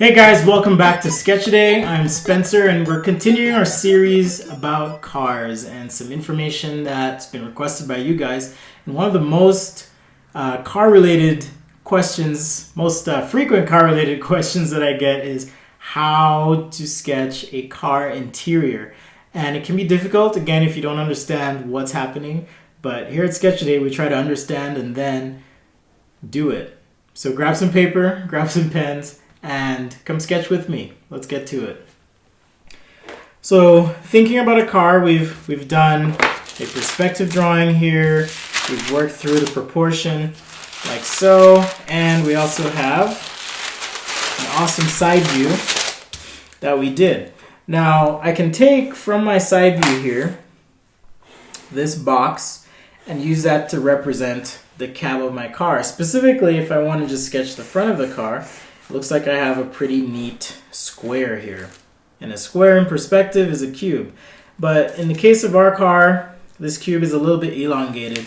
Hey guys, welcome back to Sketchaday. I'm Spencer and we're continuing our series about cars and some information that's been requested by you guys. And one of the most car-related questions, most frequent car-related questions that I get is how to sketch a car interior. And it can be difficult, again, if you don't understand what's happening. But here at Sketchaday, we try to understand and then do it. So grab some paper, grab some pens, and come sketch with me. Let's get to it. So thinking about a car, we've done a perspective drawing here. We've worked through the proportion like so, and we also have an awesome side view that we did. Now I can take from my side view here this box and use that to represent the cab of my car. Specifically, if I want to just sketch the front of the car, it looks like I have a pretty neat square here. And a square in perspective is a cube. But in the case of our car, this cube is a little bit elongated,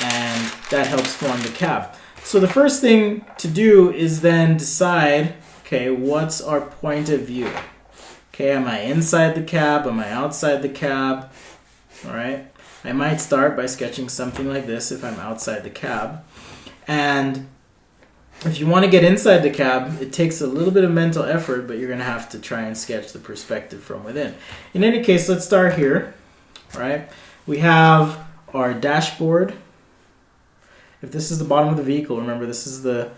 and that helps form the cab. So the first thing to do is then decide, okay, what's our point of view? Okay, am I inside the cab? Am I outside the cab? All right. I might start by sketching something like this if I'm outside the cab. And if you want to get inside the cab, it takes a little bit of mental effort, but you're going to have to try and sketch the perspective from within. In any case, let's start here. All right. We have our dashboard. If this is the bottom of the vehicle, remember this is the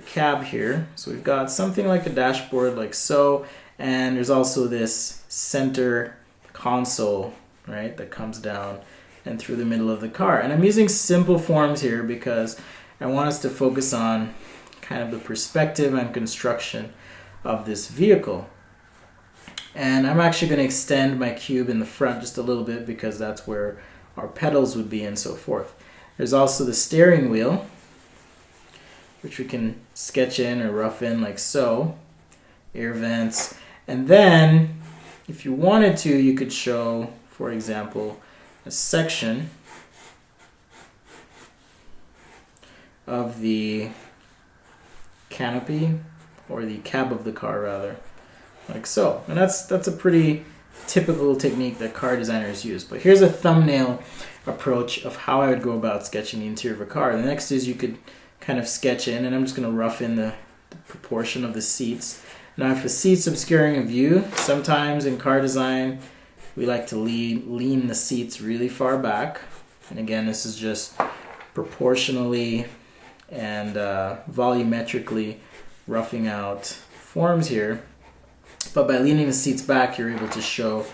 cab here. So we've got something like a dashboard like so, and there's also this center console, right, that comes down and through the middle of the car. And I'm using simple forms here because I want us to focus on kind of the perspective and construction of this vehicle. And I'm actually going to extend my cube in the front just a little bit because that's where our pedals would be and so forth. There's also the steering wheel, which we can sketch in or rough in like so. Air vents. And then if you wanted to, you could show, for example, a section of the canopy, or the cab of the car rather, like so. And that's a pretty typical technique that car designers use. But here's a thumbnail approach of how I would go about sketching the interior of a car. The next is you could kind of sketch in, and I'm just going to rough in the proportion of the seats. Now if a seat's obscuring a view, sometimes in car design we like to lean the seats really far back. And again, this is just proportionally and volumetrically roughing out forms here. But by leaning the seats back, you're able to show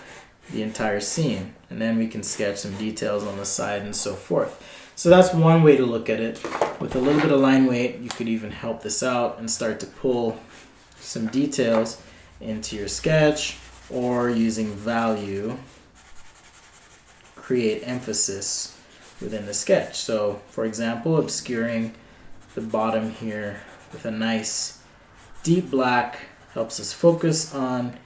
the entire scene. And then we can sketch some details on the side and so forth. So that's one way to look at it. With a little bit of line weight, you could even help this out and start to pull some details into your sketch, or using value, create emphasis within the sketch. So for example, obscuring the bottom here with a nice deep black helps us focus on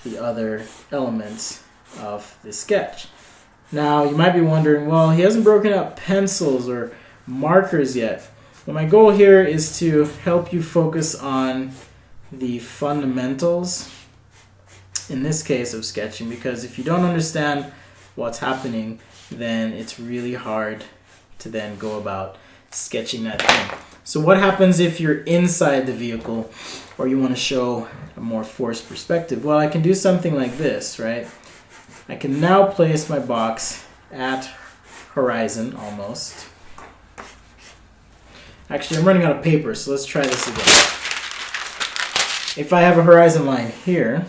the other elements of the sketch. Now you might be wondering, well, he hasn't broken up pencils or markers yet. Well, my goal here is to help you focus on the fundamentals, in this case, of sketching, because if you don't understand what's happening, then it's really hard to then go about sketching that thing. So what happens if you're inside the vehicle or you want to show a more forced perspective? Well, I can do something like this, right? I can now place my box at horizon almost. Actually, I'm running out of paper, so let's try this again. If I have a horizon line here,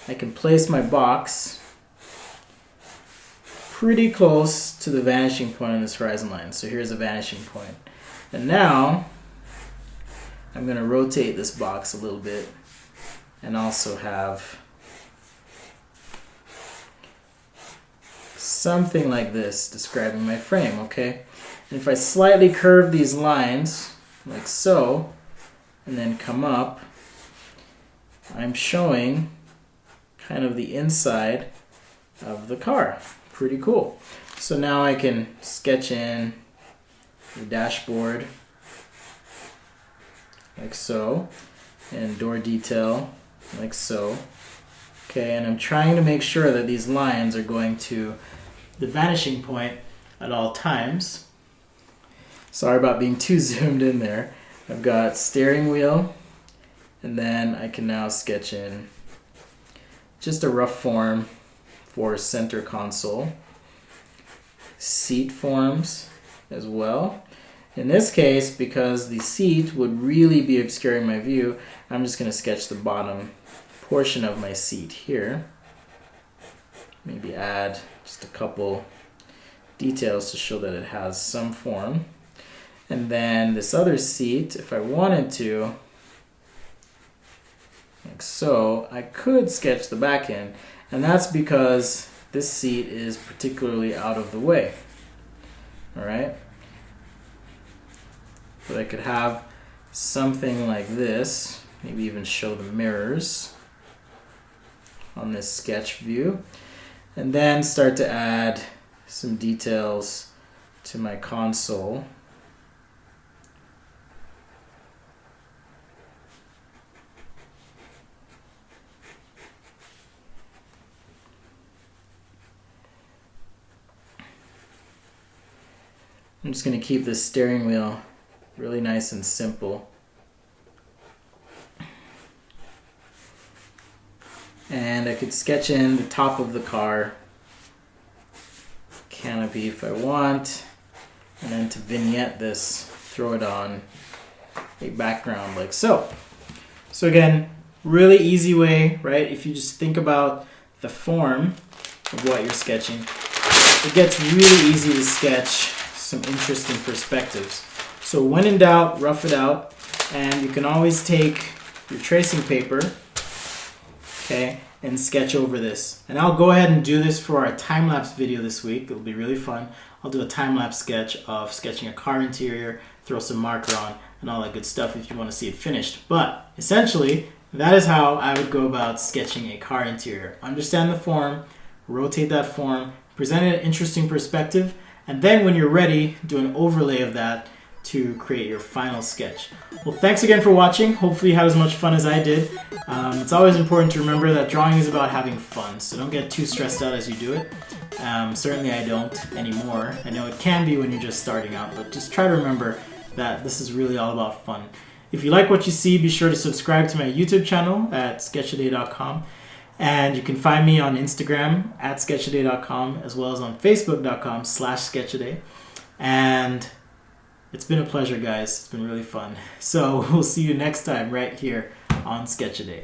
I can place my box pretty close to the vanishing point on this horizon line. So here's a vanishing point. And now I'm going to rotate this box a little bit and also have something like this describing my frame, okay? And if I slightly curve these lines like so and then come up, I'm showing kind of the inside of the car. Pretty cool. So now I can sketch in the dashboard like so, and door detail like so. Okay, and I'm trying to make sure that these lines are going to the vanishing point at all times. Sorry about being too zoomed in there. I've got steering wheel, and then I can now sketch in just a rough form for center console. Seat forms as well. In this case, because the seat would really be obscuring my view, I'm just going to sketch the bottom portion of my seat here. Maybe add just a couple details to show that it has some form. And then this other seat, if I wanted to, like so, I could sketch the back end. And that's because this seat is particularly out of the way. All right? But I could have something like this, maybe even show the mirrors on this sketch view, and then start to add some details to my console. I'm just going to keep this steering wheel really nice and simple. And I could sketch in the top of the car canopy if I want, and then to vignette this, throw it on a background like so. So again, really easy way, right? If you just think about the form of what you're sketching, it gets really easy to sketch some interesting perspectives. So when in doubt, rough it out, and you can always take your tracing paper, okay, and sketch over this. And I'll go ahead and do this for our time-lapse video this week. It'll be really fun. I'll do a time-lapse sketch of sketching a car interior, throw some marker on, and all that good stuff if you want to see it finished. But essentially, that is how I would go about sketching a car interior. Understand the form, rotate that form, present an interesting perspective, and then when you're ready, do an overlay of that to create your final sketch. Well, thanks again for watching. Hopefully you had as much fun as I did. It's always important to remember that drawing is about having fun, so don't get too stressed out as you do it. Certainly I don't anymore. I know it can be when you're just starting out, but just try to remember that this is really all about fun. If you like what you see, be sure to subscribe to my YouTube channel at sketchaday.com. And you can find me on Instagram at sketchaday.com, as well as on facebook.com/sketchaday. And it's been a pleasure, guys. It's been really fun. So we'll see you next time right here on Sketchaday.